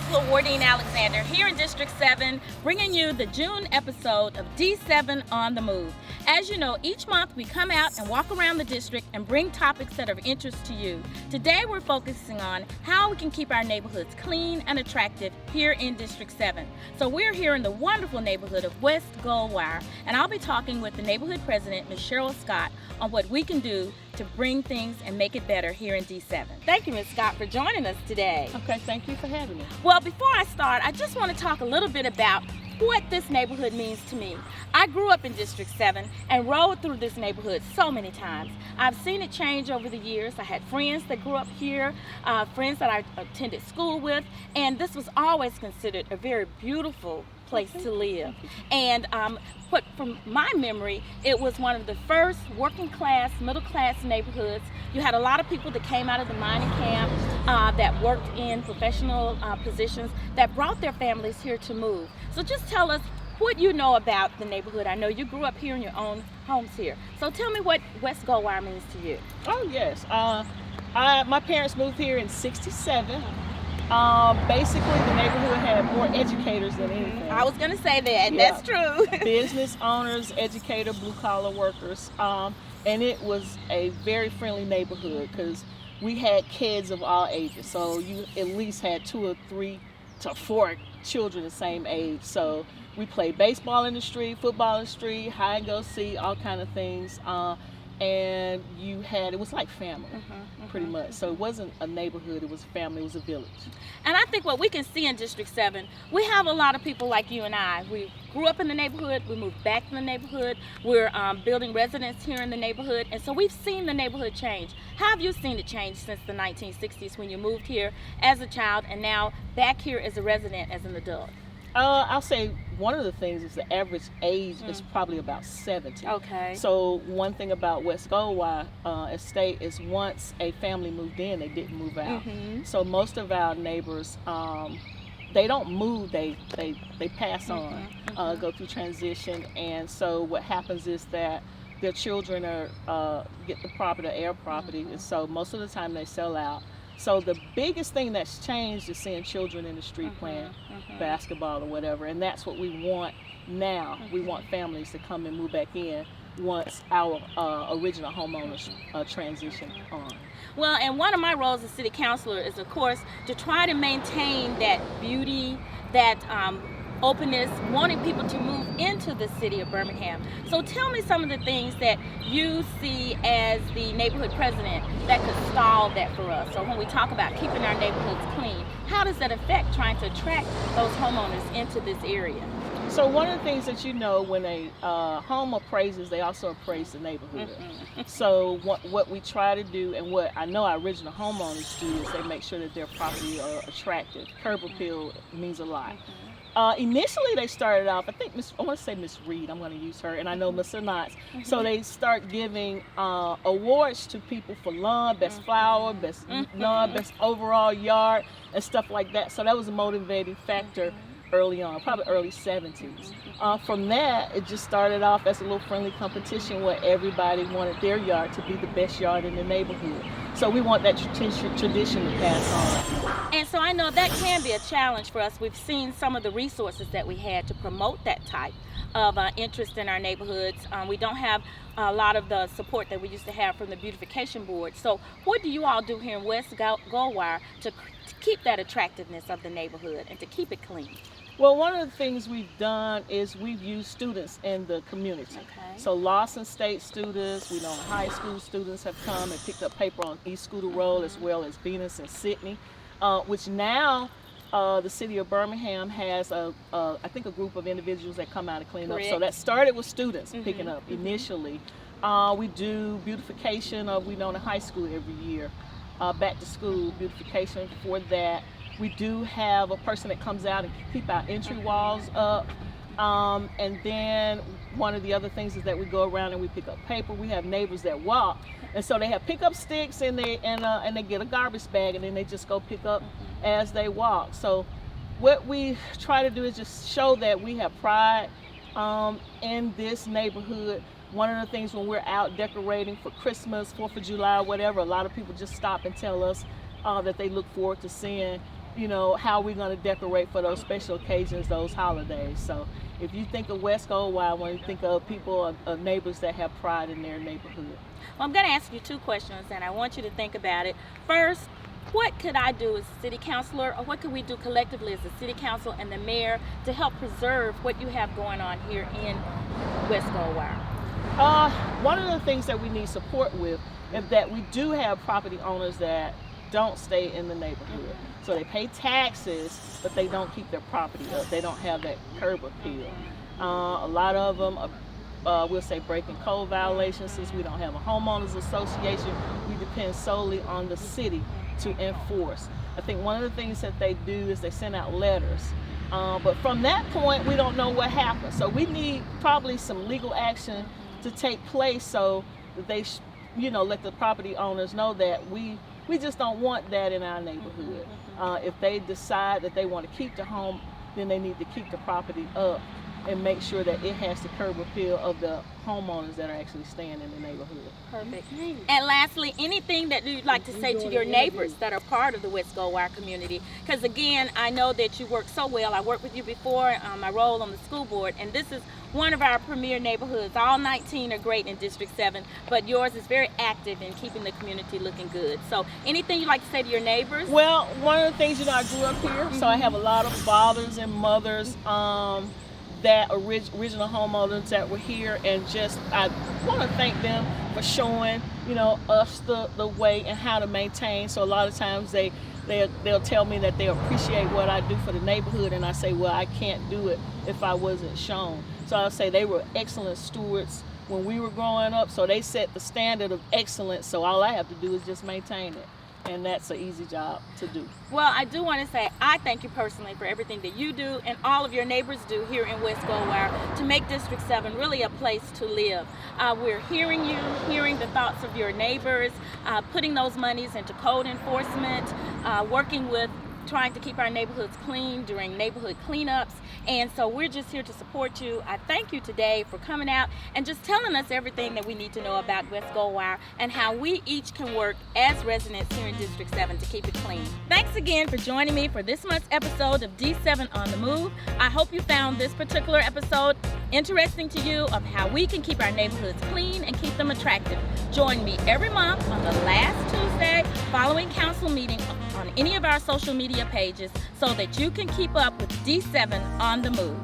Councilor Alexander here in District 7, bringing you the June episode of D7 on the Move. As you know, each month we come out and walk around the district and bring topics that are of interest to you. Today we're focusing on how we can keep our neighborhoods clean and attractive here in District 7. So we're here in the wonderful neighborhood of West Goldwire, and I'll be talking with the neighborhood president, Ms. Cheryl Scott, on what we can do to bring things and make it better here in D7. Thank you, Ms. Scott, for joining us today. Okay, thank you for having me. Well, before I start, I just want to talk a little bit about what this neighborhood means to me. I grew up in District 7 and rode through this neighborhood so many times. I've seen it change over the years. I had friends that grew up here, friends that I attended school with, and this was always considered a very beautiful place to live. And but from my memory, it was one of the first working class, middle class neighborhoods. You had a lot of people that came out of the mining camp that worked in professional positions that brought their families here to move. So just tell us what you know about the neighborhood. I know you grew up here in your own homes here. So tell me what West Goldwire means to you. Oh yes, my parents moved here in '67. Basically, the neighborhood had more educators than anything. I was going to say that. Yeah. That's true. Business owners, educator, blue-collar workers. And it was a very friendly neighborhood because we had kids of all ages. So you at least had 2 or 3 to 4 children the same age. So we played baseball in the street, football in the street, hide and go seek, all kind of things. And it was like family, pretty much. So it wasn't a neighborhood, it was a family, it was a village. And I think what we can see in District 7, we have a lot of people like you and I. We grew up in the neighborhood, we moved back to the neighborhood, we're building residence here in the neighborhood, and so we've seen the neighborhood change. How have you seen it change since the 1960s when you moved here as a child and now back here as a resident, as an adult? I'll say one of the things is the average age is probably about 70. Okay. So one thing about West Goldwire Estate is once a family moved in, they didn't move out. So most of our neighbors, they don't move, they pass on, go through transition. And so what happens is that their children get the property, air property, and so most of the time they sell out. So the biggest thing that's changed is seeing children in the street playing basketball or whatever, and that's what we want now. We want families to come and move back in once our original homeowners transition on. Well, and one of my roles as city councilor is, of course, to try to maintain that beauty, that openness, wanting people to move into the city of Birmingham. So tell me some of the things that you see as the neighborhood president that could stall that for us. So when we talk about keeping our neighborhoods clean, how does that affect trying to attract those homeowners into this area? So one of the things that when a home appraises, they also appraise the neighborhood. So what we try to do, and what I know our original homeowners do, is they make sure that their property are attractive. Curb appeal means a lot. Initially, they started off, I want to say Miss Reed, I'm going to use her, and I know Mr. Knotts. So they start giving awards to people for lawn, best flower, best lawn, best overall yard, and stuff like that. So that was a motivating factor early on, probably early 70s. From that, it just started off as a little friendly competition where everybody wanted their yard to be the best yard in the neighborhood. So we want that tradition to pass on. And so I know that can be a challenge for us. We've seen some of the resources that we had to promote that type of interest in our neighborhoods. We don't have a lot of the support that we used to have from the beautification board. So what do you all do here in West Goldwire to keep that attractiveness of the neighborhood and to keep it clean? Well, one of the things we've done is we've used students in the community. Okay. So Lawson State students, we know high school students have come and picked up paper on East Scooter Road, as well as Venus and Sydney, which now the city of Birmingham has I think a group of individuals that come out and clean up. So that started with students picking up initially. We do beautification of the high school every year, back to school beautification for that. We do have a person that comes out and keep our entry walls up. And then one of the other things is that we go around and we pick up paper. We have neighbors that walk, and so they have pickup sticks and they get a garbage bag, and then they just go pick up as they walk. So what we try to do is just show that we have pride in this neighborhood. One of the things when we're out decorating for Christmas, 4th of July, whatever, a lot of people just stop and tell us that they look forward to seeing how we're going to decorate for those special occasions, those holidays. So if you think of West Goldwire, when you think of people, of neighbors that have pride in their neighborhood. Well, I'm going to ask you 2 questions, and I want you to think about it. First, what could I do as a city councilor, or what could we do collectively as a city council and the mayor to help preserve what you have going on here in West Goldwire? One of the things that we need support with is that we do have property owners that don't stay in the neighborhood. So they pay taxes, but they don't keep their property up. They don't have that curb appeal. A lot of them we'll say breaking code violations. Since we don't have a homeowners association, we depend solely on the city to enforce. I think one of the things that they do is they send out letters. But from that point, we don't know what happened. So we need probably some legal action to take place so that they let the property owners know that we just don't want that in our neighborhood. If they decide that they want to keep the home, then they need to keep the property up and make sure that it has the curb appeal of the homeowners that are actually staying in the neighborhood. Perfect. And lastly, anything that you'd like to say to your neighbors that are part of the West Goldwire community? Because again, I know that you work so well. I worked with you before my role on the school board, and this is one of our premier neighborhoods. All 19 are great in District 7, but yours is very active in keeping the community looking good. So anything you'd like to say to your neighbors? Well, one of the things, I grew up here, so I have a lot of fathers and mothers that original homeowners that were here, and I want to thank them for showing us the way and how to maintain. So a lot of times they'll tell me that they appreciate what I do for the neighborhood, and I say, well, I can't do it if I wasn't shown. So I'll say they were excellent stewards when we were growing up, so they set the standard of excellence, so all I have to do is just maintain it. And that's an easy job to do. Well, I do want to say I thank you personally for everything that you do and all of your neighbors do here in West Goldwire to make District 7 really a place to live. We're hearing you, hearing the thoughts of your neighbors, putting those monies into code enforcement, working with trying to keep our neighborhoods clean during neighborhood cleanups. And so we're just here to support you. I thank you today for coming out and just telling us everything that we need to know about West Goldwire and how we each can work as residents here in District 7 to keep it clean. Thanks again for joining me for this month's episode of D7 on the Move. I hope you found this particular episode interesting to you of how we can keep our neighborhoods clean and keep them attractive. Join me every month on the last Tuesday following council meeting on any of our social media pages so that you can keep up with D7 on the Move.